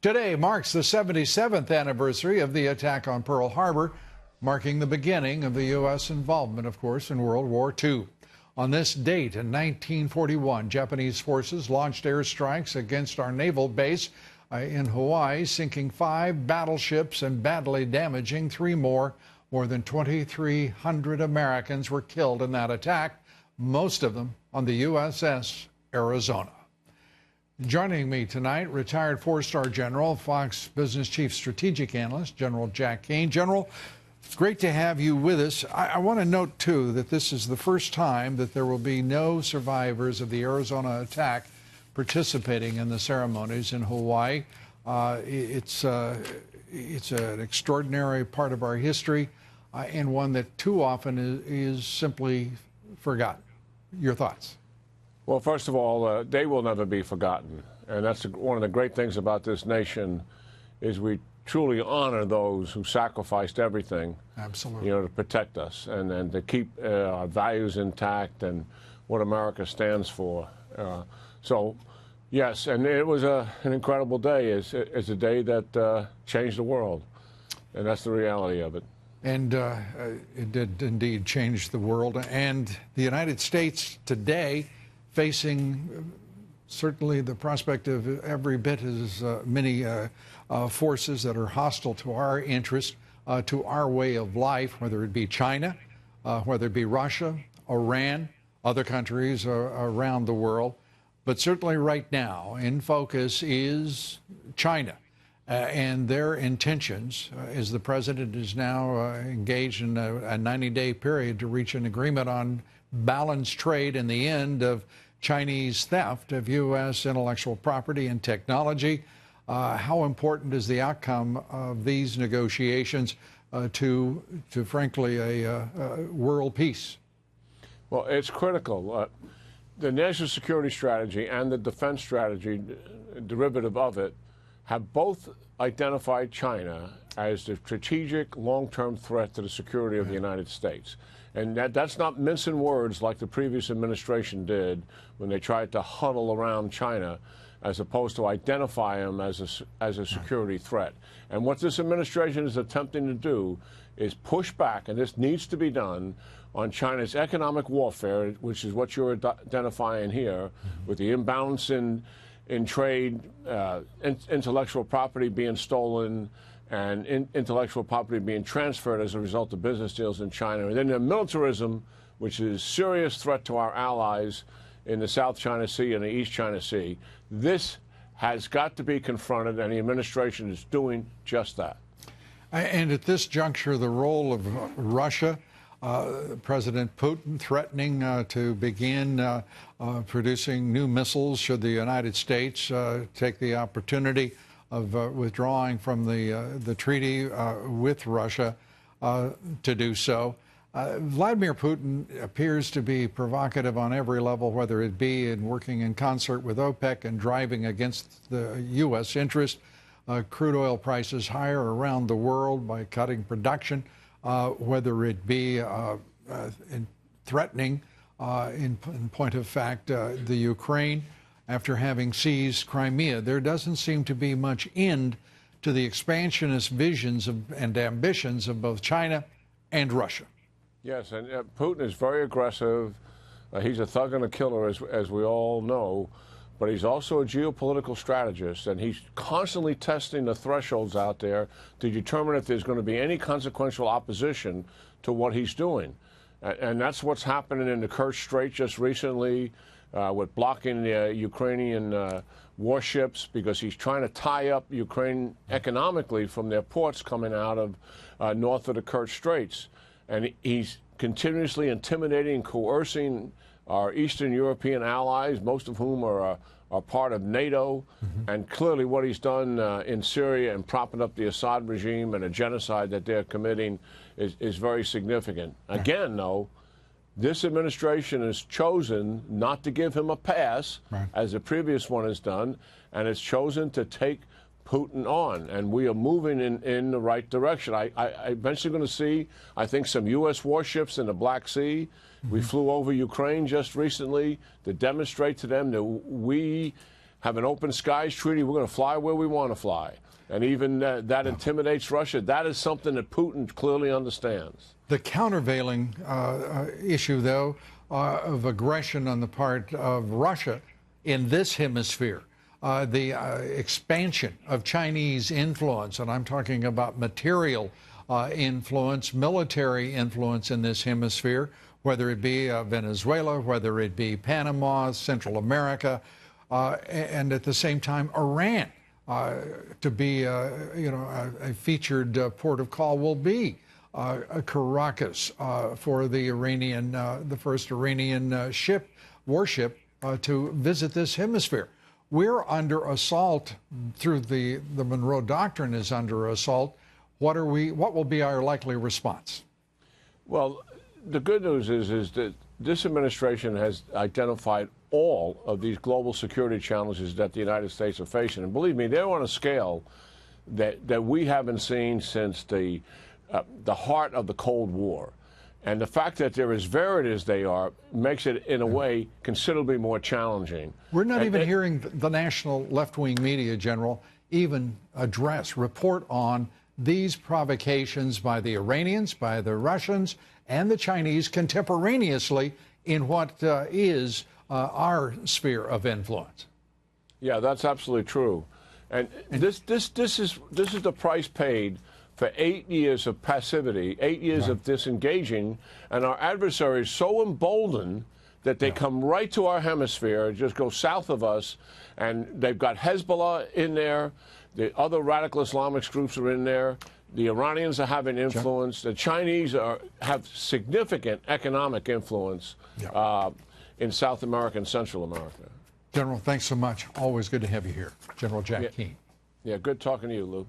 Today marks the 77th anniversary of the attack on Pearl Harbor, marking the beginning of the U.S. involvement, of course, in World War II. On this date in 1941, Japanese forces launched airstrikes against our naval base in Hawaii, sinking 5 battleships and badly damaging 3 more. More than 2,300 Americans were killed in that attack, most of them on the USS Arizona. Joining me tonight, retired 4-star General, Fox Business Chief Strategic Analyst, General Jack Keane. General, it's great to have you with us. I want to note, too, that this is the first time that there will be no survivors of the Arizona attack participating in the ceremonies in Hawaii. It's an extraordinary part of our history and one that too often is simply forgotten. Your thoughts? Well, first of all, they will never be forgotten. And that's one of the great things about this nation is we truly honor those who sacrificed everything, absolutely, to protect us and to keep our values intact and what America stands for. So, yes, and it was an incredible day. It's a day that changed the world, and that's the reality of it. And it did indeed change the world. And the United States today facing certainly the prospect of every bit as many forces that are hostile to our interest, to our way of life, whether it be China, whether it be Russia, Iran, other countries around the world. But certainly right now in focus is China and their intentions, as the president is now engaged in a 90-day period to reach an agreement on balanced trade and the end of Chinese theft of U.S. intellectual property and technology. How important is the outcome of these negotiations to frankly, a world peace? Well, it's critical. The national security strategy and the defense strategy, derivative of it, have both identified China as the strategic long-term threat to the security of the United States. And that's not mincing words like the previous administration did when they tried to huddle around China, as opposed to identify them as a security threat. And what this administration is attempting to do is push back, and this needs to be done, on China's economic warfare, which is what you're identifying here, with the imbalance in trade, intellectual property being stolen, and intellectual property being transferred as a result of business deals in China. And then the militarism, which is a serious threat to our allies in the South China Sea and the East China Sea. This has got to be confronted, and the administration is doing just that. And at this juncture, the role of Russia, President Putin threatening to begin producing new missiles should the United States take the opportunity of withdrawing from the treaty with Russia to do so. Vladimir Putin appears to be provocative on every level, whether it be in working in concert with OPEC and driving against the U.S. interest, crude oil prices higher around the world by cutting production, whether it be in threatening, in point of fact, the Ukraine, after having seized Crimea. There doesn't seem to be much end to the expansionist visions and ambitions of both China and Russia. Yes, and Putin is very aggressive. He's a thug and a killer, as we all know, but he's also a geopolitical strategist, and he's constantly testing the thresholds out there to determine if there's going to be any consequential opposition to what he's doing. And that's what's happening in the Kerch Strait just recently, with blocking the Ukrainian warships, because he's trying to tie up Ukraine economically from their ports coming out of north of the Kerch Straits. And he's continuously intimidating and coercing our Eastern European allies, most of whom are part of NATO. And clearly what he's done in Syria and propping up the Assad regime and a genocide that they're committing is very significant. Again, though, this administration has chosen not to give him a pass, as the previous one has done, and has chosen to take Putin on, and we are moving in the right direction. I eventually going to see, I think, some U.S. warships in the Black Sea. We flew over Ukraine just recently to demonstrate to them that we have an open skies treaty. We're going to fly where we want to fly. And even that intimidates Russia. That is something that Putin clearly understands. The countervailing issue, though, of aggression on the part of Russia in this hemisphere, the expansion of Chinese influence, and I'm talking about material influence, military influence in this hemisphere, whether it be Venezuela, whether it be Panama, Central America, and at the same time, Iran. To be, a featured port of call will be Caracas for the Iranian, the first Iranian warship to visit this hemisphere. We're under assault through the Monroe Doctrine is under assault. What will be our likely response? Well, the good news is that this administration has identified all of these global security challenges that the United States are facing. And believe me, they're on a scale that we haven't seen since the heart of the Cold War. And the fact that they're as varied as they are makes it, in a way, considerably more challenging. We're not even hearing the national left-wing media, General, even report on these provocations by the Iranians, by the Russians, and the Chinese contemporaneously in what is our sphere of influence. Yeah, that's absolutely true. And this is the price paid for 8 years of passivity, 8 years of disengaging, and our adversaries so emboldened that they come right to our hemisphere, just go south of us, and they've got Hezbollah in there, the other radical Islamic groups are in there, the Iranians are having influence, the Chinese have significant economic influence in South America and Central America. General, thanks so much. Always good to have you here. General Jack Keane. Yeah, good talking to you, Lou.